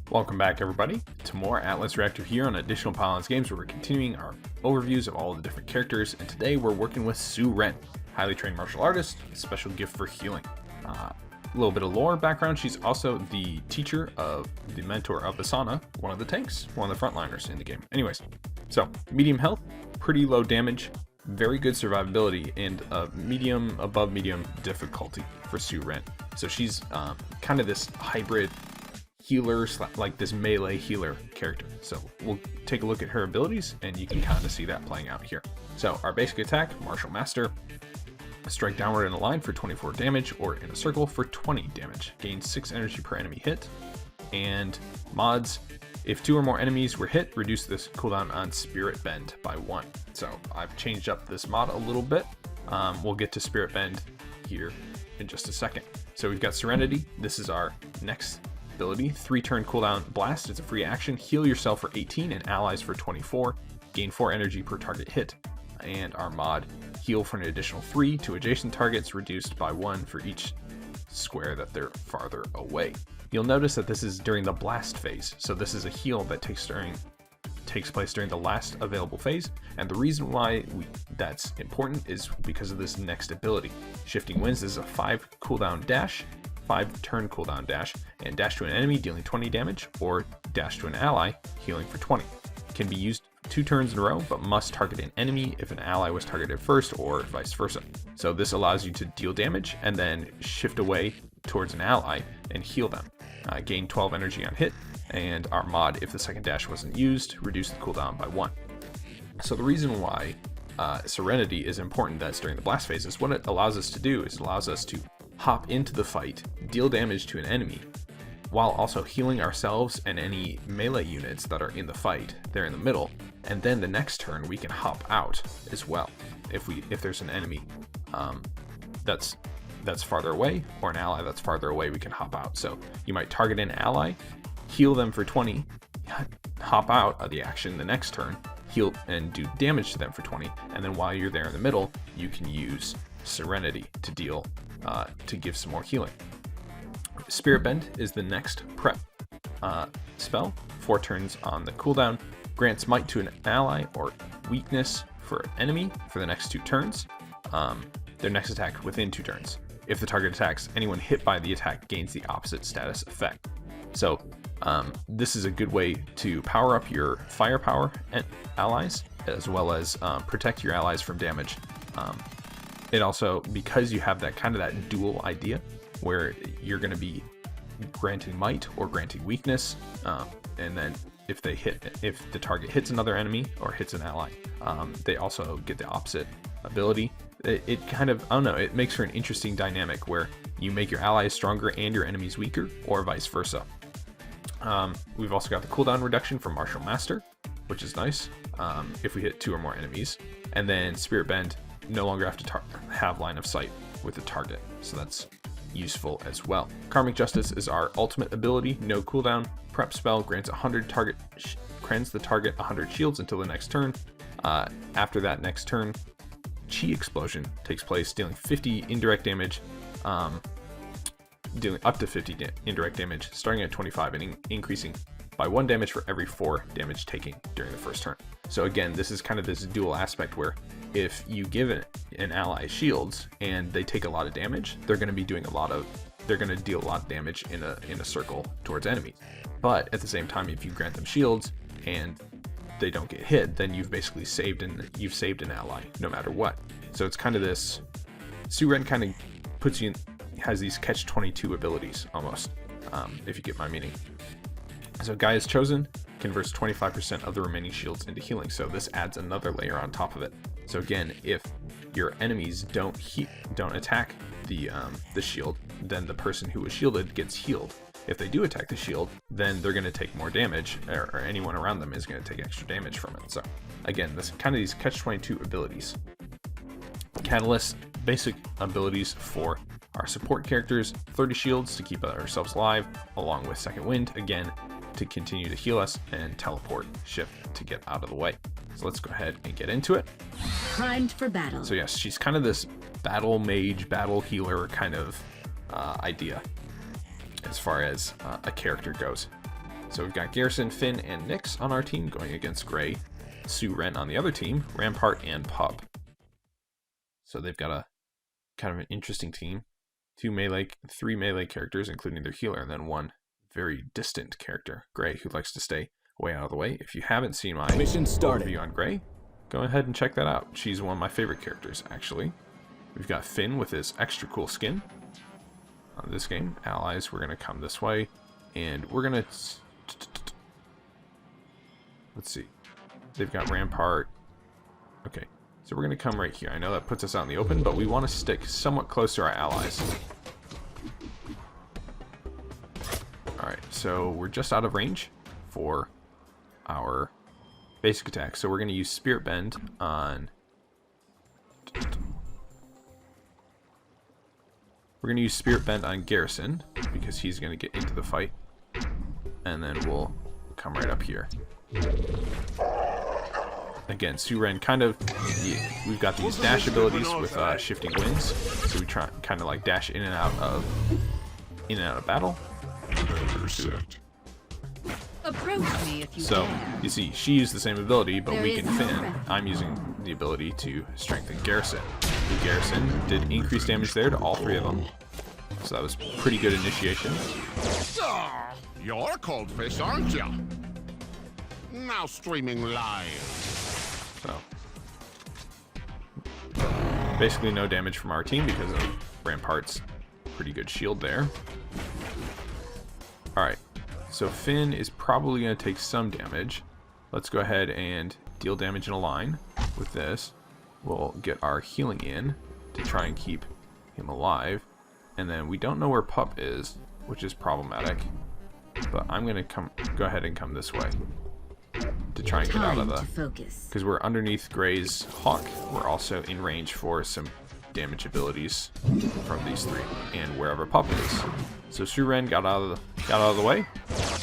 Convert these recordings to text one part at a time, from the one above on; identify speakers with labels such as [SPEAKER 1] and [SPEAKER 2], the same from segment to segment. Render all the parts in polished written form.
[SPEAKER 1] Welcome back, everybody, to more Atlas Reactor here on Additional Pylons Games, where we're continuing our overviews of all of the different characters, and today we're working with Su-Ren, highly trained martial artist, special gift for healing. A little bit of lore background: she's also the teacher of the mentor of Asana, one of the tanks, one of the frontliners in the game. Anyways, so medium health, pretty low damage, very good survivability, and medium, above medium difficulty for Su-Ren. So she's kind of this hybrid healer, like this melee healer character. So we'll take a look at her abilities and you can kind of see that playing out here. So our basic attack, Martial Master, strike downward in a line for 24 damage or in a circle for 20 damage. Gain 6 energy per enemy hit. And mods, if 2 or more enemies were hit, reduce this cooldown on Spirit Bend by 1. So I've changed up this mod a little bit. We'll get to Spirit Bend here in just a second. So we've got Serenity. This is our next ability. 3-turn cooldown blast. It's a free action. Heal yourself for 18 and allies for 24. Gain 4 energy per target hit. And our mod, heal for an additional 3 to adjacent targets, reduced by 1 for each square that they're farther away. You'll notice that this is during the blast phase. So this is a heal that takes place during the last available phase. And the reason why that's important is because of this next ability. Shifting Winds is a 5-turn cooldown dash, and dash to an enemy dealing 20 damage, or dash to an ally healing for 20. Can be used 2 turns in a row, but must target an enemy if an ally was targeted first, or vice versa. So this allows you to deal damage and then shift away towards an ally and heal them. Gain 12 energy on hit, and our mod, if the second dash wasn't used, reduce the cooldown by 1. So the reason why Serenity is important that's during the blast phase is what it allows us to do is it allows us to hop into the fight, deal damage to an enemy, while also healing ourselves and any melee units that are in the fight. They're in the middle, and then the next turn we can hop out as well if there's an enemy that's farther away, or an ally that's farther away. We can hop out. So you might target an ally, heal them for 20, hop out of the action the next turn, heal and do damage to them for 20, and then while you're there in the middle, you can use Serenity to deal to give some more healing. Spirit Bend is the next prep spell. 4 turns on the cooldown. Grants might to an ally or weakness for an enemy for the next 2 turns. Their next attack within 2 turns. If the target attacks, anyone hit by the attack gains the opposite status effect. So this is a good way to power up your firepower and allies, as well as protect your allies from damage. It also, because you have that dual idea where you're going to be granting might or granting weakness, and then if the target hits another enemy or hits an ally, they also get the opposite ability. It kind of, I don't know, it makes for an interesting dynamic where you make your allies stronger and your enemies weaker, or vice versa. We've also got the cooldown reduction from Martial Master, which is nice if we hit 2 or more enemies. And then Spirit Bend, no longer have to have line of sight with the target, so that's useful as well. Karmic Justice is our ultimate ability, no cooldown prep spell, grants the target 100 shields until the next turn. After that next turn, Chi Explosion takes place, dealing 50 indirect damage, dealing up to 50 indirect damage, starting at 25 and increasing by 1 damage for every 4 damage taken during the first turn. So again, this is kind of this dual aspect where if you give an ally shields and they take a lot of damage, they're going to deal a lot of damage in a circle towards enemies. But at the same time, if you grant them shields and they don't get hit, then you've basically saved an ally no matter what. So it's kind of this, Su-Ren kind of has these catch-22 abilities almost, if you get my meaning. So Gaia's Chosen converts 25% of the remaining shields into healing, so this adds another layer on top of it. So again, if your enemies don't attack the shield, then the person who was shielded gets healed. If they do attack the shield, then they're going to take more damage, or anyone around them is going to take extra damage from it. So again, this kind of these catch-22 abilities. Catalyst, basic abilities for our support characters: 30 shields to keep ourselves alive, along with Second Wind, again, to continue to heal us, and Teleport, shift to get out of the way. So let's go ahead and get into it.
[SPEAKER 2] Primed for battle.
[SPEAKER 1] So yes, she's kind of this battle mage, battle healer kind of idea as far as a character goes. So we've got Garrison, Finn, and Nyx on our team going against Gray, Su-Ren on the other team, Rampart, and Pup. So they've got a kind of an interesting team. 3 melee characters, including their healer, and then 1 very distant character, Gray, who likes to stay way out of the way. If you haven't seen my overview on Gray, go ahead and check that out. She's one of my favorite characters, actually. We've got Finn with his extra cool skin. On this game, allies, we're going to come this way, and we're going to... Let's see. They've got Rampart. Okay, so we're going to come right here. I know that puts us out in the open, but we want to stick somewhat close to our allies. Alright, so we're just out of range for our basic attack. So we're going to use Spirit Bend on... We're going to use Spirit Bend on Garrison, because he's going to get into the fight. And then we'll come right up here. Again, Su-Ren kind of... We've got these dash abilities with shifting winds. So we try kind of like dash in and out of battle.
[SPEAKER 2] Approach me if you
[SPEAKER 1] so,
[SPEAKER 2] can.
[SPEAKER 1] you see, she used the same ability, but weaken Finn. I'm using the ability to strengthen Garrison. The Garrison did increase damage there to all 3 of them. So that was pretty good initiation.
[SPEAKER 3] You're a cold fish, aren't you? Now streaming live.
[SPEAKER 1] So, basically no damage from our team because of Rampart's pretty good shield there. Alright, so Finn is probably going to take some damage. Let's go ahead and deal damage in a line with this. We'll get our healing in to try and keep him alive. And then we don't know where Pup is, which is problematic. But I'm going to go ahead and come this way to try and get out of the... Because we're underneath Gray's Hawk, we're also in range for some damage abilities from these 3 and wherever Pup is. So Su-Ren got out of the way.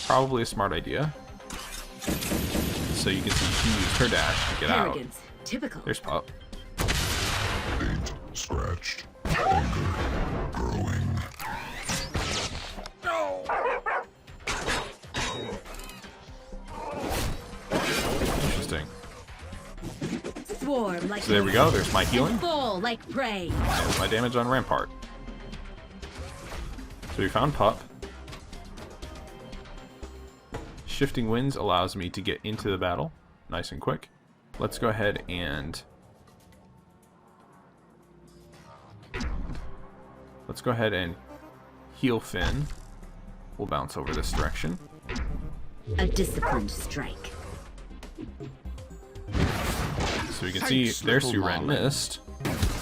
[SPEAKER 1] Probably a smart idea. So you can see she used her dash to get out.
[SPEAKER 2] Typical.
[SPEAKER 1] There's Pup.
[SPEAKER 4] Paint scratched. Anger growing.
[SPEAKER 1] Interesting.
[SPEAKER 2] Swarm like
[SPEAKER 1] so there we go. There's my healing.
[SPEAKER 2] Fall like prey.
[SPEAKER 1] There's my damage on Rampart. So we found Pup. Shifting Winds allows me to get into the battle nice and quick. Let's go ahead and... heal Finn. We'll bounce over this direction.
[SPEAKER 2] A disciplined strike.
[SPEAKER 1] So you can see their Su-Ren missed.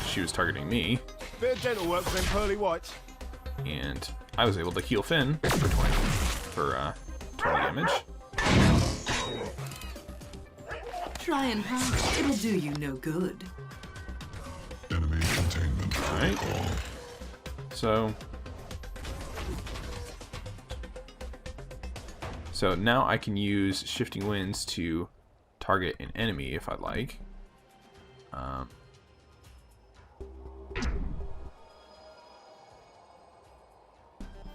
[SPEAKER 1] She was targeting me.
[SPEAKER 5] Bit of gentle work for them pearly whites.
[SPEAKER 1] And I was able to heal Finn for 20 damage.
[SPEAKER 6] Try and pass. It'll do you no good.
[SPEAKER 4] Enemy containment.
[SPEAKER 1] Alright. So now I can use Shifting Winds to target an enemy if I like.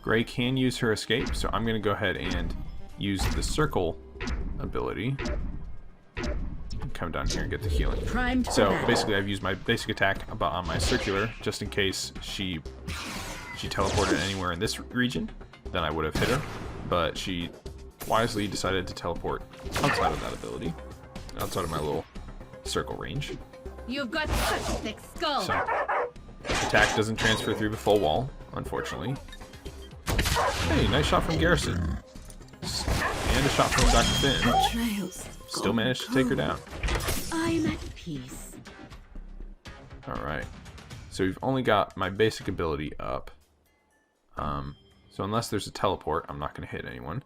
[SPEAKER 1] Gray can use her escape, so I'm going to go ahead and use the circle ability. Come down here and get the healing. So basically I've used my basic attack on my circular just in case she teleported anywhere in this region, then I would have hit her. But she wisely decided to teleport outside of that ability, outside of my little circle range.
[SPEAKER 2] You've got such a thick skull.
[SPEAKER 1] So attack doesn't transfer through the full wall, unfortunately. Hey, nice shot from Garrison. And a shot from Dr. Finn. Still managed to take her down.
[SPEAKER 2] I'm at peace.
[SPEAKER 1] Alright. So we've only got my basic ability up. So unless there's a teleport, I'm not going to hit anyone.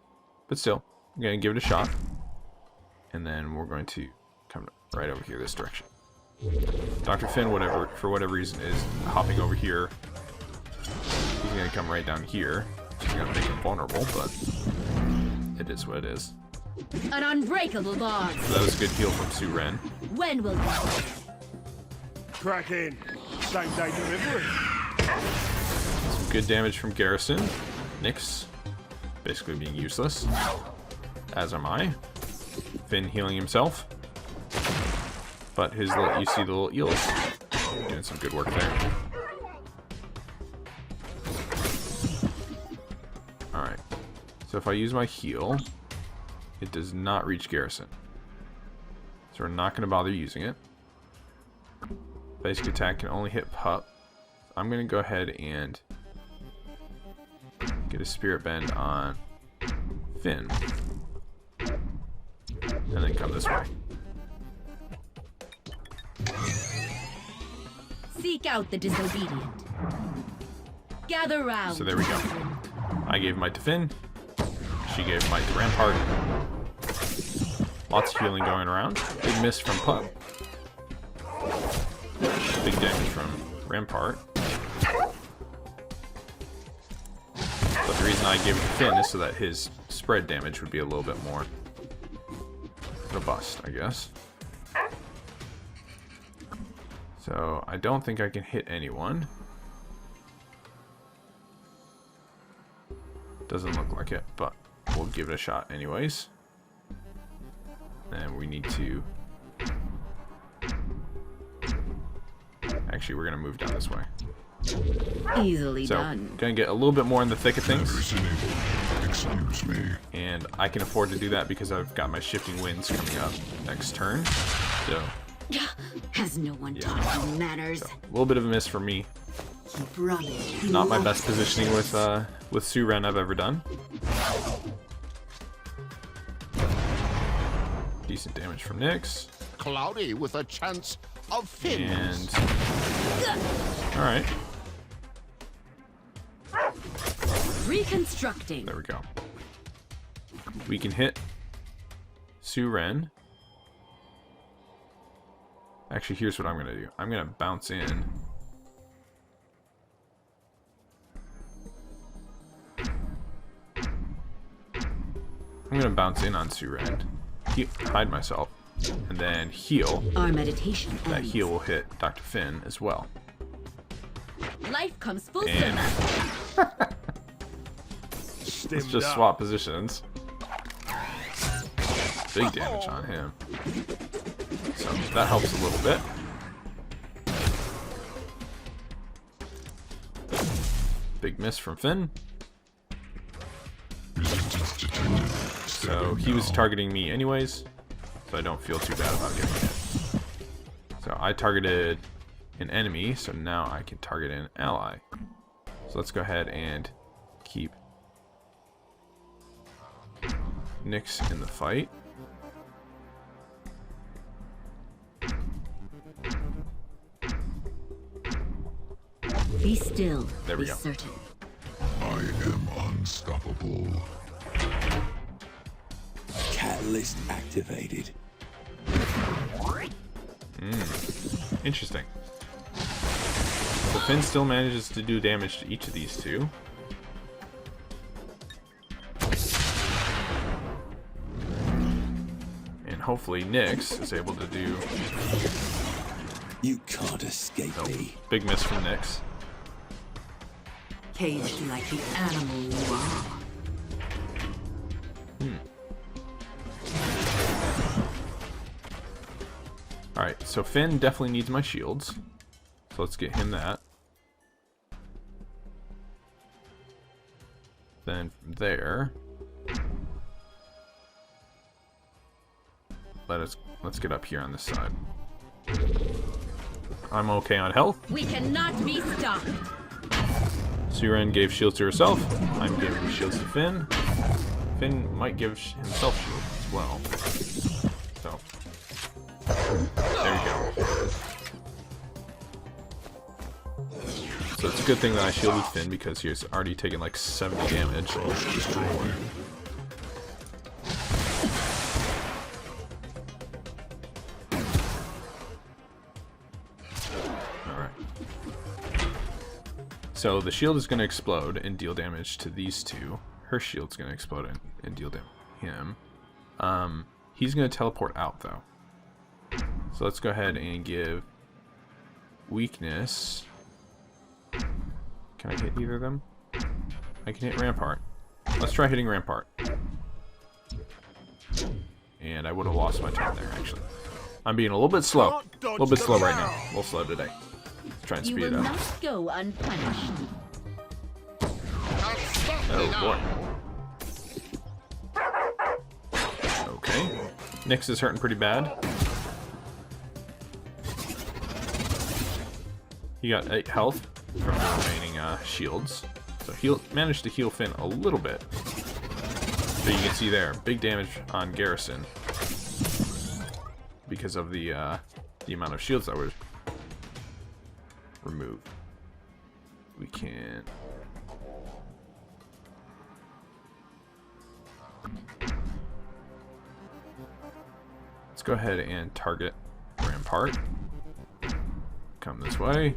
[SPEAKER 1] But still, I'm going to give it a shot. And then we're going to come right over here this direction. Dr. Finn, for whatever reason, is hopping over here. He's going to come right down here. Which is going to make him vulnerable, but it is what it is.
[SPEAKER 2] An unbreakable bond.
[SPEAKER 1] So that was a good heal from Su-Ren.
[SPEAKER 2] When will you?
[SPEAKER 5] Crack in. Same day delivery.
[SPEAKER 1] Some good damage from Garrison. Nyx basically being useless, as am I. Finn healing himself, but his little, you see the little eels doing some good work there. Alright, so if I use my heal, it does not reach Garrison, so we're not going to bother using it. Basic attack can only hit Pup. I'm going to go ahead and get a Spirit Bend on Finn, and then come this way.
[SPEAKER 2] Seek out the disobedient. Gather round.
[SPEAKER 1] So there we go. I gave might to Finn. She gave might to Rampart. Lots of healing going around. Big miss from Pup. Big damage from Rampart. But the reason I gave it to Finn is so that his spread damage would be a little bit more robust, I guess. So I don't think I can hit anyone. Doesn't look like it, but we'll give it a shot anyways. And we need to... Actually, we're going to move down this way.
[SPEAKER 2] Easily
[SPEAKER 1] So,
[SPEAKER 2] done.
[SPEAKER 1] gonna get a little bit more in the thick of things.
[SPEAKER 4] Excuse me.
[SPEAKER 1] And I can afford to do that because I've got my shifting winds coming up next turn. So,
[SPEAKER 2] Has no one taught you manners?
[SPEAKER 1] a little bit of a miss for me.
[SPEAKER 6] He promised he
[SPEAKER 1] Not my
[SPEAKER 6] loved
[SPEAKER 1] best positioning with Su-Ren I've ever done. Decent damage from Nyx.
[SPEAKER 3] Cloudy with a chance of fins.
[SPEAKER 1] And... Alright,
[SPEAKER 2] Reconstructing.
[SPEAKER 1] there we go. We can hit Su-Ren. Actually, here's what I'm going to do. I'm going to bounce in. I'm going to bounce in on Su-Ren, hide myself, and then heal.
[SPEAKER 2] Our meditation
[SPEAKER 1] That
[SPEAKER 2] ends.
[SPEAKER 1] heal will hit Dr. Finn as well.
[SPEAKER 2] Life comes full
[SPEAKER 1] And
[SPEAKER 2] circle.
[SPEAKER 1] let's just swap positions. Big damage on him. So that helps a little bit. Big miss from Finn.
[SPEAKER 4] Resistance detected.
[SPEAKER 1] So he was targeting me anyways, so I don't feel too bad about getting hit. So I targeted an enemy, so now I can target an ally. So let's go ahead and keep Nyx in the fight.
[SPEAKER 2] Be still.
[SPEAKER 1] There we
[SPEAKER 2] Be
[SPEAKER 1] go.
[SPEAKER 2] certain.
[SPEAKER 4] I am unstoppable.
[SPEAKER 7] Catalyst activated.
[SPEAKER 1] Interesting. So Finn still manages to do damage to each of these two. And hopefully Nyx is able to do...
[SPEAKER 7] You can't escape me.
[SPEAKER 1] Big miss from Nyx.
[SPEAKER 6] caged like the animal you are.
[SPEAKER 1] Alright, so Finn definitely needs my shields. So let's get him that. Then from there, let's get up here on this side. I'm okay on health.
[SPEAKER 2] We cannot be stopped.
[SPEAKER 1] Su-Ren gave shields to herself. I'm giving shields to Finn. Finn might give himself shields as well. So, there you go. So it's a good thing that I shielded Finn because he was already taking like 70 damage. So the shield is going to explode and deal damage to these two. Her shield's going to explode and deal damage to him. He's going to teleport out though. So let's go ahead and give weakness. Can I hit either of them? I can hit Rampart. Let's try hitting Rampart. And I would have lost my turn there, actually. I'm being a little bit slow. A little bit slow right now. A little slow today. Let's try and
[SPEAKER 2] You
[SPEAKER 1] speed
[SPEAKER 2] will
[SPEAKER 1] it up.
[SPEAKER 2] not go unpunished.
[SPEAKER 1] Oh, boy. Okay. Nyx is hurting pretty bad. He got 8 health from the remaining shields. So he managed to heal Finn a little bit. But you can see there, big damage on Garrison. Because of the amount of shields that were removed. We can... Let's go ahead and target Rampart. Come this way.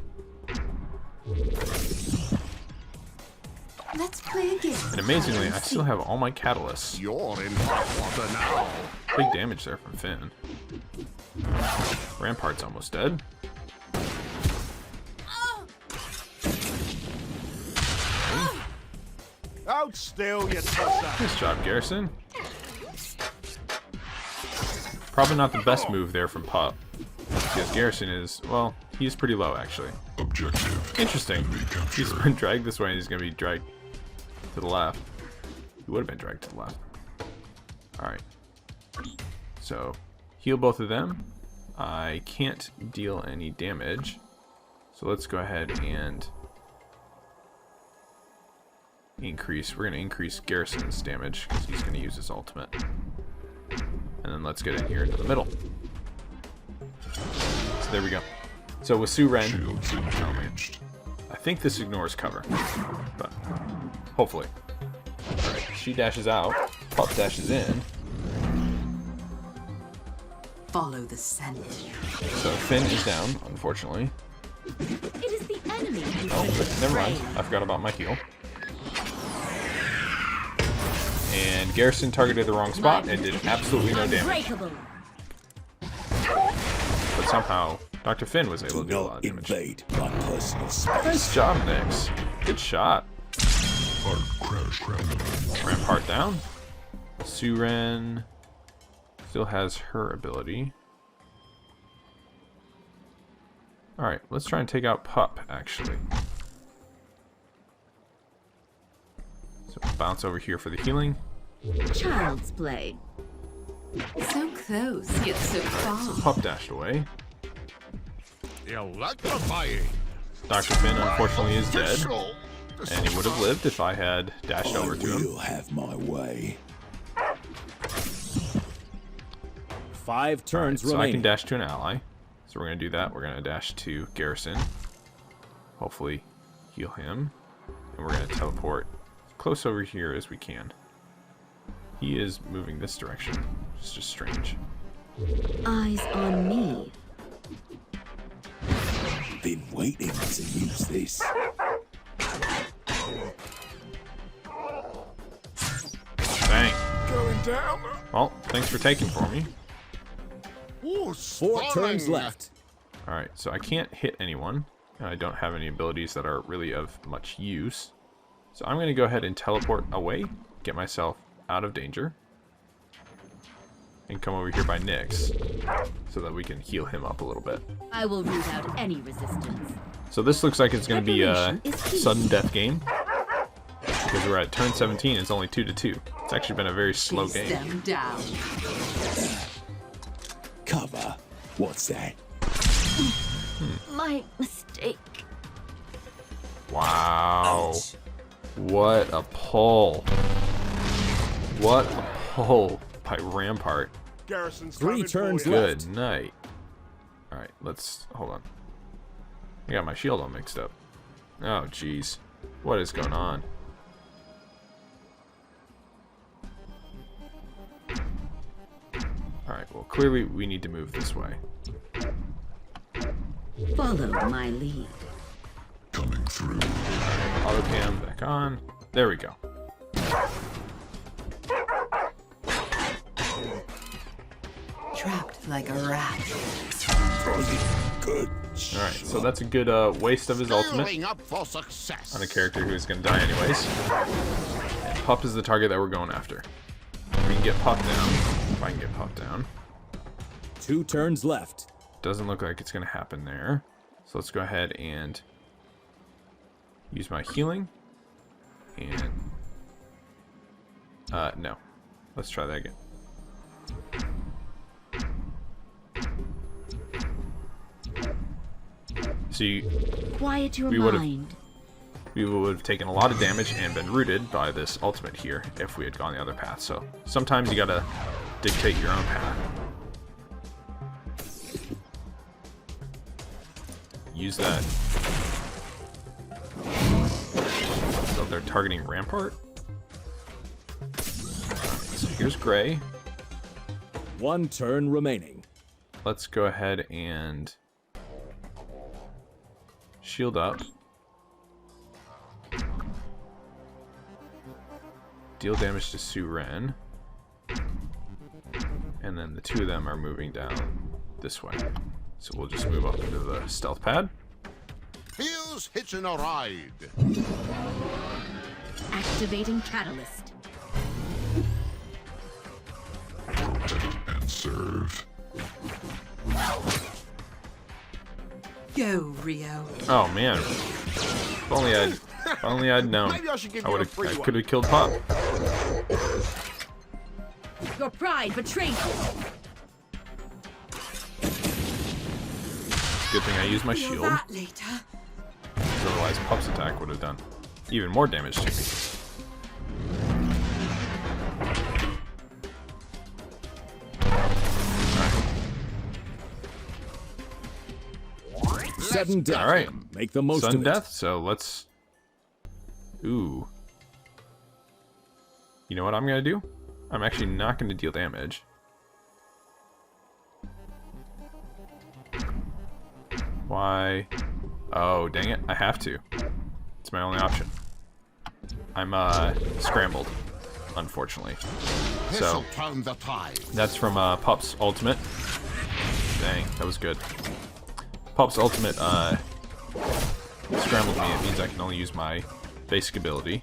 [SPEAKER 6] Let's play again.
[SPEAKER 1] And amazingly, I still have all my catalysts.
[SPEAKER 3] You're in hot water now.
[SPEAKER 1] Big damage there from Finn. Rampart's almost dead.
[SPEAKER 5] Hold still, you tosser.
[SPEAKER 1] Nice job, Garrison. Probably not the best move there from Pup. Because Garrison is, well, he's pretty low, actually.
[SPEAKER 4] Objective.
[SPEAKER 1] Interesting.
[SPEAKER 4] Enemy capture.
[SPEAKER 1] He's been dragged this way and he's going to be dragged to the left. He would have been dragged to the left. Alright. So, heal both of them. I can't deal any damage. So let's go ahead and increase. We're going to increase Garrison's damage because he's going to use his ultimate. And then let's get in here into the middle. So there we go. So with Su-Ren,
[SPEAKER 4] Shields engaged.
[SPEAKER 1] I think this ignores cover, but hopefully. Alright, she dashes out, Pup dashes in,
[SPEAKER 6] Follow the scent.
[SPEAKER 1] so Finn is down, unfortunately.
[SPEAKER 2] It is the enemy who
[SPEAKER 1] Oh,
[SPEAKER 2] should
[SPEAKER 1] but never mind,
[SPEAKER 2] betray.
[SPEAKER 1] I forgot about my heal. And Garrison targeted the wrong spot and did absolutely no damage.
[SPEAKER 2] Unbreakable.
[SPEAKER 1] But somehow, Dr. Finn was able
[SPEAKER 7] Do
[SPEAKER 1] to do a lot
[SPEAKER 7] not
[SPEAKER 1] of damage.
[SPEAKER 7] invade my personal space.
[SPEAKER 1] Nice job, Nyx. Good shot.
[SPEAKER 4] Hard crash random.
[SPEAKER 1] Rampart down. Su-Ren still has her ability. Alright, let's try and take out Pup, actually. So bounce over here for the healing.
[SPEAKER 2] Child's play.
[SPEAKER 6] So close, yet so far.
[SPEAKER 1] Pup dashed away.
[SPEAKER 3] Electrifying.
[SPEAKER 1] Dr. Finn, unfortunately, is dead.
[SPEAKER 3] Official.
[SPEAKER 1] And he would have lived if I had dashed
[SPEAKER 7] I
[SPEAKER 1] over to him.
[SPEAKER 7] will have my way.
[SPEAKER 8] 5 turns
[SPEAKER 1] So I can
[SPEAKER 8] remaining.
[SPEAKER 1] dash to an ally. So we're going to do that. We're going to dash to Garrison. Hopefully heal him. And we're going to teleport as close over here as we can. He is moving this direction. It's just strange.
[SPEAKER 2] Eyes on me.
[SPEAKER 7] Been waiting to use this.
[SPEAKER 1] Bang.
[SPEAKER 3] Going down.
[SPEAKER 1] Well, thanks for taking for me.
[SPEAKER 3] Ooh,
[SPEAKER 8] 4 turns
[SPEAKER 3] stunning.
[SPEAKER 8] left.
[SPEAKER 1] Alright, so I can't hit anyone. And I don't have any abilities that are really of much use. So I'm going to go ahead and teleport away. Get myself out of danger. And come over here by Nyx. So that we can heal him up a little bit.
[SPEAKER 2] I will root out any resistance.
[SPEAKER 1] So this looks like it's going to be a
[SPEAKER 2] Preparation is key.
[SPEAKER 1] sudden death game. Because we're at turn 17, it's only 2-2. It's actually been a very slow
[SPEAKER 6] Chase
[SPEAKER 1] game.
[SPEAKER 6] them down.
[SPEAKER 7] Cover. What's that?
[SPEAKER 2] My mistake.
[SPEAKER 1] Wow. What a pull. What a pull by Rampart.
[SPEAKER 5] Garrison's
[SPEAKER 8] 3
[SPEAKER 5] coming for
[SPEAKER 8] turns
[SPEAKER 5] you.
[SPEAKER 8] left.
[SPEAKER 1] Good night. Alright, let's... hold on. I got my shield all mixed up. Oh, jeez. What is going on? Alright, well, clearly we need to move this way.
[SPEAKER 2] Follow my lead.
[SPEAKER 4] Coming through.
[SPEAKER 1] Auto cam back on. There we go.
[SPEAKER 6] Trapped like a rat.
[SPEAKER 7] Good.
[SPEAKER 1] Alright, so that's a good waste of his ultimate
[SPEAKER 3] Scaling up for success.
[SPEAKER 1] on a character who's going to die anyways. And Pup is the target that we're going after. We can get Pup down. If I can get Pup down.
[SPEAKER 8] 2 turns left.
[SPEAKER 1] Doesn't look like it's going to happen there. So let's go ahead and use my healing. And... no. Let's try that again. See,
[SPEAKER 2] Quiet your
[SPEAKER 1] We would've-
[SPEAKER 2] mind.
[SPEAKER 1] we would have taken a lot of damage and been rooted by this ultimate here if we had gone the other path. So sometimes you gotta dictate your own path. Use that. So they're targeting Rampart. So here's Gray.
[SPEAKER 8] 1 turn remaining.
[SPEAKER 1] Let's go ahead and shield up. Deal damage to Su-Ren. And then the 2 of them are moving down this way. So we'll just move up into the stealth pad.
[SPEAKER 3] Here's hitching a ride.
[SPEAKER 2] Activating catalyst.
[SPEAKER 4] And serve.
[SPEAKER 6] Go, Rio.
[SPEAKER 1] Oh man. If only I'd known.
[SPEAKER 5] Maybe I should give
[SPEAKER 1] I
[SPEAKER 5] you a
[SPEAKER 1] would
[SPEAKER 5] free
[SPEAKER 1] I
[SPEAKER 5] one.
[SPEAKER 1] could have killed Pop.
[SPEAKER 2] Your pride betrays you.
[SPEAKER 1] Good thing I used my
[SPEAKER 6] Feel
[SPEAKER 1] shield.
[SPEAKER 6] that later.
[SPEAKER 1] Otherwise Pup's attack would have done even more damage to me.
[SPEAKER 8] Sudden death.
[SPEAKER 1] All right.
[SPEAKER 8] Make the most
[SPEAKER 1] Sudden
[SPEAKER 8] of it.
[SPEAKER 1] death, so let's... Ooh. You know what I'm going to do? I'm actually not going to deal damage. Why? Oh, dang it. I have to. It's my only option. I'm, scrambled, unfortunately. So,
[SPEAKER 3] This'll turn the tide.
[SPEAKER 1] that's from, Pup's ultimate. Dang, that was good. Pup's ultimate, scrambled me. It means I can only use my basic ability.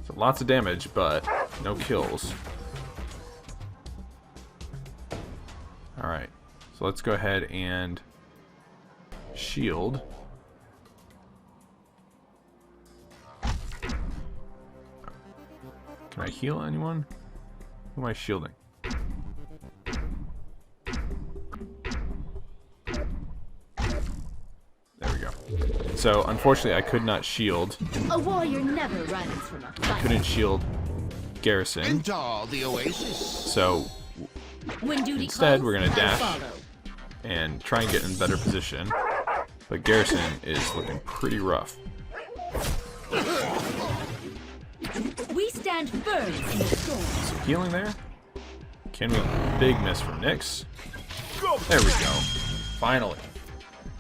[SPEAKER 1] So lots of damage, but no kills. Alright, so let's go ahead and shield. Can I heal anyone? Who am I shielding? There we go. So, unfortunately, I could not shield.
[SPEAKER 2] A warrior never runs from a fight.
[SPEAKER 1] Couldn't shield Garrison.
[SPEAKER 3] Enter the oasis.
[SPEAKER 1] So,
[SPEAKER 2] When duty
[SPEAKER 1] instead,
[SPEAKER 2] calls,
[SPEAKER 1] we're gonna
[SPEAKER 2] I
[SPEAKER 1] dash.
[SPEAKER 2] follow.
[SPEAKER 1] And try and get in better position. But Garrison is looking pretty rough.
[SPEAKER 2] We stand firm in the storm.
[SPEAKER 1] So healing there. Can we? Big miss from Nyx. There we go. Finally.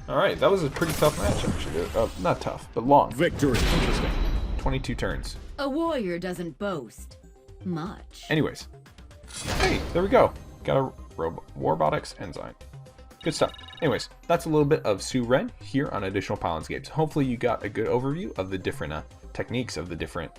[SPEAKER 1] Alright, that was a pretty tough match actually. Not tough, but long.
[SPEAKER 8] Victory.
[SPEAKER 1] Interesting. 22 turns.
[SPEAKER 2] A warrior doesn't boast much.
[SPEAKER 1] Anyways. Hey, there we go. Got a Warbotics Enzyme. Good stuff. Anyways, that's a little bit of Su-Ren here on Additional Pylons Games. Hopefully you got a good overview of the different techniques, of the different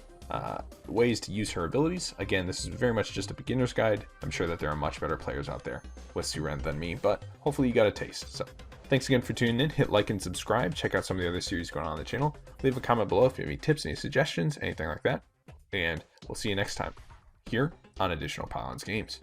[SPEAKER 1] ways to use her abilities. Again, this is very much just a beginner's guide. I'm sure that there are much better players out there with Su-Ren than me, but hopefully you got a taste. So thanks again for tuning in. Hit like and subscribe. Check out some of the other series going on the channel. Leave a comment below if you have any tips, any suggestions, anything like that. And we'll see you next time here on Additional Pylons Games.